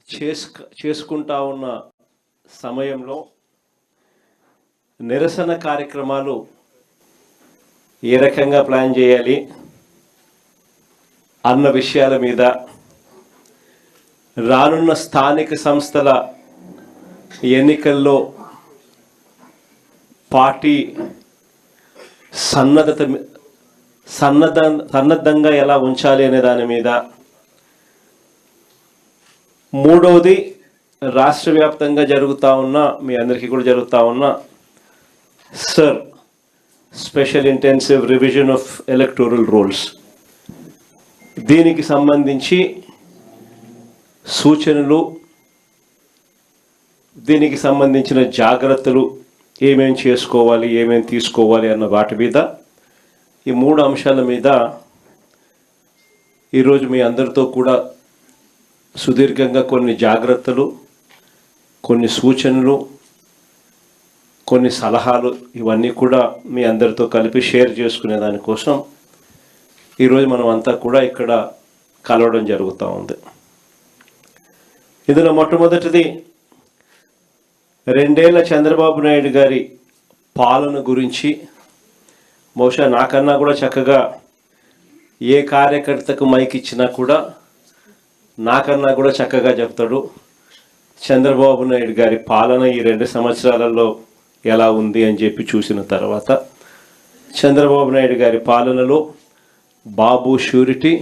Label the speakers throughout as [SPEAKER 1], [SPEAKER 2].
[SPEAKER 1] చేసుకుంటా ఉన్న సమయంలో నిరసన కార్యక్రమాలు ఏ రకంగా ప్లాన్ చేయాలి అన్న విషయాల మీద, రానున్న స్థానిక సంస్థల ఎన్నికల్లో పార్టీ సన్నద్ధంగా ఎలా ఉంచాలి అనే దాని మీద, మూడవది రాష్ట్ర వ్యాప్తంగా జరుగుతూ ఉన్న, మీ అందరికీ కూడా జరుగుతూ ఉన్న SIR special intensive revision of electoral rolls, దీనికి సంబంధించి సూచనలు, దీనికి సంబంధించిన జాగ్రత్తలు ఏమేమి చేసుకోవాలి, ఏమేమి తీసుకోవాలి అన్న వాటి మీద, ఈ మూడు అంశాల మీద ఈరోజు మీ అందరితో కూడా సుదీర్ఘంగా కొన్ని జాగ్రత్తలు, కొన్ని సూచనలు, కొన్ని సలహాలు, ఇవన్నీ కూడా మీ అందరితో కలిపి షేర్ చేసుకునే దానికోసం ఈరోజు మనం అంతా కూడా ఇక్కడ కలవడం జరుగుతూ ఉంది. ఇందులో మొట్టమొదటిది 2 ఏళ్ల చంద్రబాబు నాయుడు గారి పాలన గురించి బహుశా నాకన్నా కూడా చక్కగా ఏ కార్యకర్తకు మైక్ ఇచ్చినా కూడా నాకన్నా కూడా చక్కగా చెప్తాడు చంద్రబాబు నాయుడు గారి పాలన ఈ 2 సంవత్సరాలలో ఎలా ఉంది అని చెప్పి చూసిన తర్వాత, చంద్రబాబు నాయుడు గారి పాలనలో బాబు షూరిటీ,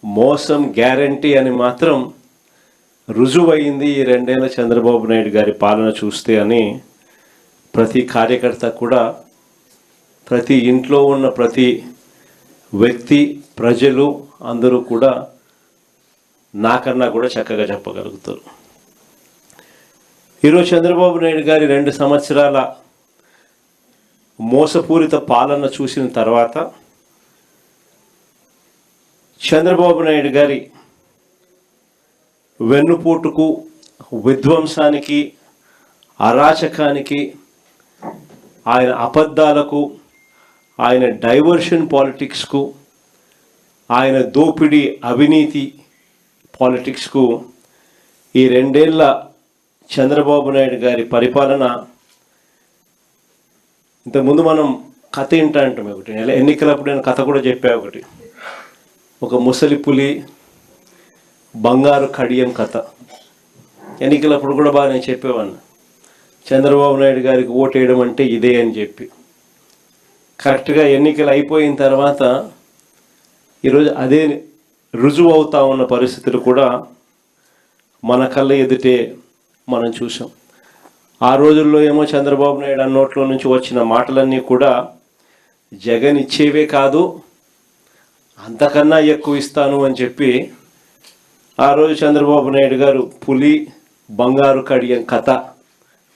[SPEAKER 1] మోసం గ్యారంటీ అని మాత్రం రుజువైంది ఈ 2 ఏళ్ల చంద్రబాబు నాయుడు గారి పాలన చూస్తే అని ప్రతి కార్యకర్త కూడా, ప్రతి ఇంట్లో ఉన్న ప్రతి వ్యక్తి, ప్రజలు అందరూ కూడా నాకన్నా కూడా చక్కగా చెప్పగలుగుతారు. ఈరోజు చంద్రబాబు నాయుడు గారి 2 సంవత్సరాల మోసపూరిత పాలన చూసిన తర్వాత, చంద్రబాబు నాయుడు గారి వెన్నుపోటుకు, విధ్వంసానికి, అరాచకానికి, ఆయన అబద్ధాలకు, ఆయన డైవర్షన్ పాలిటిక్స్కు, ఆయన దోపిడీ అవినీతి పాలిటిక్స్కు ఈ 2 ఏళ్ల చంద్రబాబు నాయుడు గారి పరిపాలన, ఇంతకుముందు మనం కథ ఏంటా అంటాం, ఒకటి ఎన్నికలప్పుడు నేను కథ కూడా చెప్పా, ఒకటి ఒక ముసలి పులి బంగారు కడియం కథ. ఎన్నికలప్పుడు కూడా బాగా నేను చెప్పేవాడిని, చంద్రబాబు నాయుడు గారికి ఓటేయడం అంటే ఇదే అని చెప్పి. కరెక్ట్గా ఎన్నికలు అయిపోయిన తర్వాత ఈరోజు అదే రుజువు అవుతా ఉన్న పరిస్థితులు కూడా మన కళ్ళ ఎదుటే మనం చూసాం. ఆ రోజుల్లో ఏమో చంద్రబాబు నాయుడు నోట్లో నుంచి వచ్చిన మాటలన్నీ కూడా జగన్ ఇచ్చేవే కాదు, అంతకన్నా ఎక్కువ ఇస్తాను అని చెప్పి ఆ రోజు చంద్రబాబు నాయుడు గారు పులి బంగారు కడియం కథ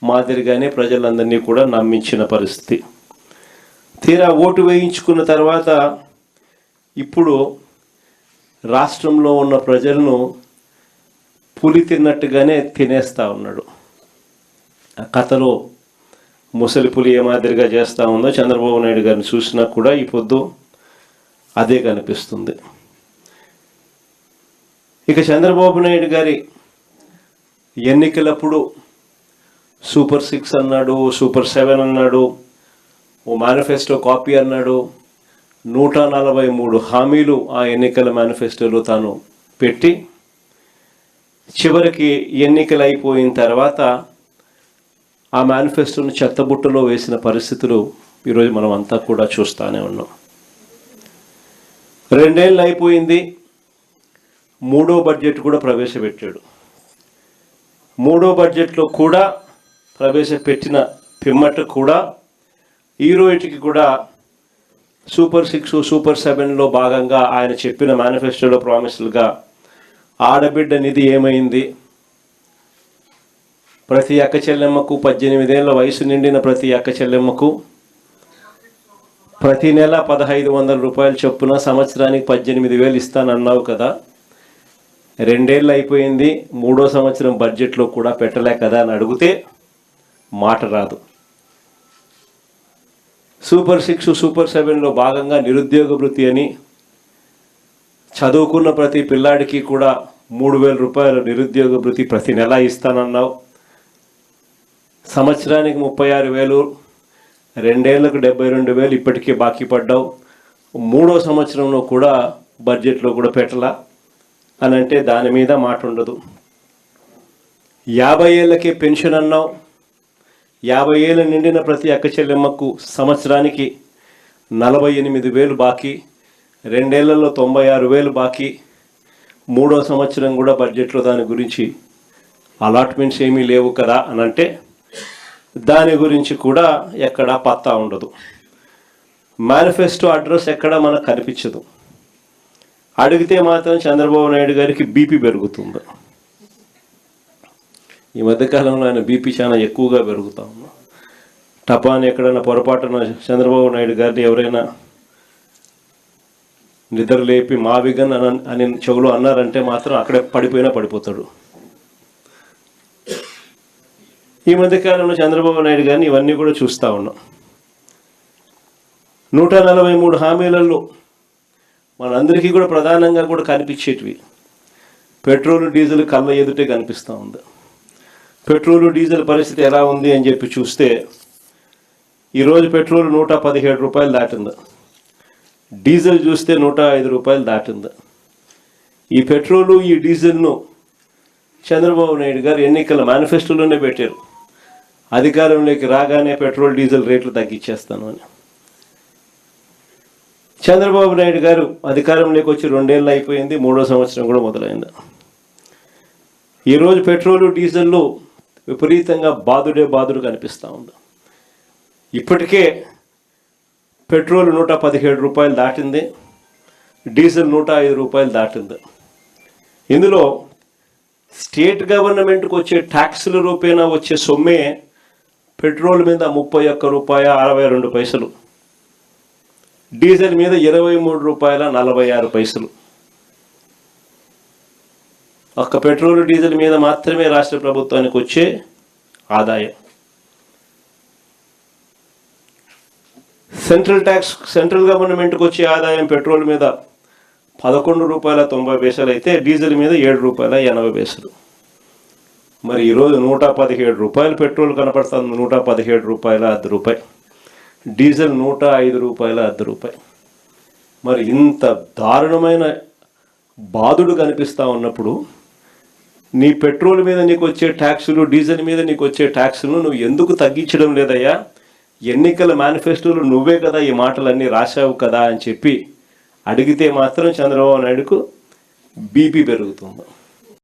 [SPEAKER 1] మాదిరిగానే ప్రజలందరినీ కూడా నమ్మించిన పరిస్థితి. తీరా ఓటు వేయించుకున్న తర్వాత ఇప్పుడు రాష్ట్రంలో ఉన్న ప్రజలను పులి తిన్నట్టుగానే తినేస్తూ ఉన్నాడు. ఆ కథలో ముసలి పులి ఏ మాదిరిగా చేస్తూ ఉందో చంద్రబాబు నాయుడు గారిని చూసినా కూడా ఈ పొద్దు అదే కనిపిస్తుంది. ఇక చంద్రబాబు నాయుడు గారి ఎన్నికలప్పుడు సూపర్ 6 అన్నాడు, సూపర్ 7 అన్నాడు, ఓ మేనిఫెస్టో కాపీ అన్నాడు, 143 హామీలు ఆ ఎన్నికల మేనిఫెస్టోలో తాను పెట్టి, చివరికి ఎన్నికలు అయిపోయిన తర్వాత ఆ మేనిఫెస్టోను చెత్తబుట్టలో వేసిన పరిస్థితులు ఈరోజు మనం అంతా కూడా చూస్తూనే ఉన్నాం. 2 ఏళ్ళు అయిపోయింది, 3వ బడ్జెట్ కూడా ప్రవేశపెట్టాడు. 3వ బడ్జెట్లో కూడా ప్రవేశపెట్టిన పిమ్మట కూడా ఈ రోజుకి కూడా సూపర్ 6, సూపర్ 7లో భాగంగా ఆయన చెప్పిన మేనిఫెస్టోలో ప్రామిసులుగా ఆడబిడ్డ నిధి ఏమైంది, ప్రతి అక్క చెల్లెమ్మకు 18 ఏళ్ల వయసు నిండిన ప్రతి అక్క చెల్లెమ్మకు ప్రతి నెల 1500 రూపాయలు చొప్పున సంవత్సరానికి 18,000 ఇస్తానన్నావు కదా, 2 ఏళ్ళు అయిపోయింది, 3వ సంవత్సరం బడ్జెట్లో కూడా పెట్టలే కదా అని అడిగితే మాట రాదు. సూపర్ 6, సూపర్ 7లో భాగంగా నిరుద్యోగ వృత్తి అని, చదువుకున్న ప్రతి పిల్లాడికి కూడా 3,000 రూపాయలు నిరుద్యోగ భృతి ప్రతి నెల ఇస్తానన్నావు. సంవత్సరానికి 36,000, 2 ఏళ్లకు 72,000 ఇప్పటికే బాకీ పడ్డావు. 3వ సంవత్సరంలో కూడా బడ్జెట్లో కూడా పెట్టలా అని అంటే దాని మీద మాట ఉండదు. 50 ఏళ్ళకే పెన్షన్ అన్నావు. 50 ఏళ్ళు నిండిన ప్రతి అక్క చెల్లెమ్మకు సంవత్సరానికి 48,000 బాకీ, 2 ఏళ్లలో 96,000 బాకీ. 3వ సంవత్సరం కూడా బడ్జెట్లో దాని గురించి అలాట్మెంట్స్ ఏమీ లేవు కదా అని అంటే దాని గురించి కూడా ఎక్కడా పత్తా ఉండదు. మేనిఫెస్టో అడ్రస్ ఎక్కడా మనకు కనిపించదు. అడిగితే మాత్రం చంద్రబాబు నాయుడు గారికి బీపీ పెరుగుతుంది. ఈ మధ్యకాలంలో ఆయన బీపీ చాలా ఎక్కువగా పెరుగుతూ ఉంది. టపాని ఎక్కడైనా పొరపాటున చంద్రబాబు నాయుడు గారిని ఎవరైనా నిద్ర లేపి మావిగన్ అని చెవులు అన్నారంటే మాత్రం అక్కడే పడిపోతాడు. ఈ మధ్యకాలంలో చంద్రబాబు నాయుడు గారిని ఇవన్నీ కూడా చూస్తూ ఉన్నాం. 143 హామీలలో మనందరికీ కూడా ప్రధానంగా కూడా కనిపించేటివి పెట్రోల్ డీజిల్ కళ్ళ ఎదుటే కనిపిస్తూ ఉంది. పెట్రోల్ డీజిల్ పరిస్థితి ఎలా ఉంది అని చెప్పి చూస్తే ఈరోజు పెట్రోల్ 117 రూపాయలు దాటింది. డీజిల్ చూస్తే 105 రూపాయలు దాటింది. ఈ పెట్రోలు ఈ డీజిల్ను చంద్రబాబు నాయుడు గారు ఎన్నికల మేనిఫెస్టోలోనే పెట్టారు. అధికారంలోకి రాగానే పెట్రోల్ డీజిల్ రేట్లు తగ్గించేస్తాను అని. చంద్రబాబు నాయుడు గారు అధికారంలోకి వచ్చి 2 ఏళ్ళు అయిపోయింది, 3వ సంవత్సరం కూడా మొదలైంది. ఈరోజు పెట్రోలు డీజిల్లు విపరీతంగా బాదుడు కనిపిస్తూ ఉంది. ఇప్పటికే పెట్రోల్ 117 రూపాయలు దాటింది, డీజిల్ 105 రూపాయలు దాటింది. ఇందులో స్టేట్ గవర్నమెంట్కి వచ్చే ట్యాక్సుల రూపేణా వచ్చే సొమ్మే పెట్రోల్ మీద 31 రూపాయ 62 పైసలు, డీజిల్ మీద 23 రూపాయల 46 పైసలు. ఒక్క పెట్రోల్ డీజిల్ మీద మాత్రమే రాష్ట్ర ప్రభుత్వానికి వచ్చే ఆదాయం. సెంట్రల్ గవర్నమెంట్కి వచ్చే ఆదాయం పెట్రోల్ మీద 11 రూపాయల 90 పైసలు అయితే డీజిల్ మీద 7 రూపాయల 80 పైసలు. మరి ఈరోజు 117 రూపాయలు పెట్రోల్ కనపడుతుంది, 117 రూపాయల 10 రూపాయి, డీజిల్ 105 రూపాయల 10 రూపాయి. మరి ఇంత దారుణమైన బాధుడు కనిపిస్తూ ఉన్నప్పుడు నీ పెట్రోల్ మీద నీకు వచ్చే ట్యాక్సులు, డీజిల్ మీద నీకు వచ్చే ట్యాక్సులు నువ్వు ఎందుకు తగ్గించడం లేదయ్యా? ఎన్నికల మేనిఫెస్టోలు నువ్వే కదా ఈ మాటలన్నీ రాశావు కదా అని చెప్పి అడిగితే మాత్రం చంద్రబాబు నాయుడుకు బీపీ పెరుగుతుంది.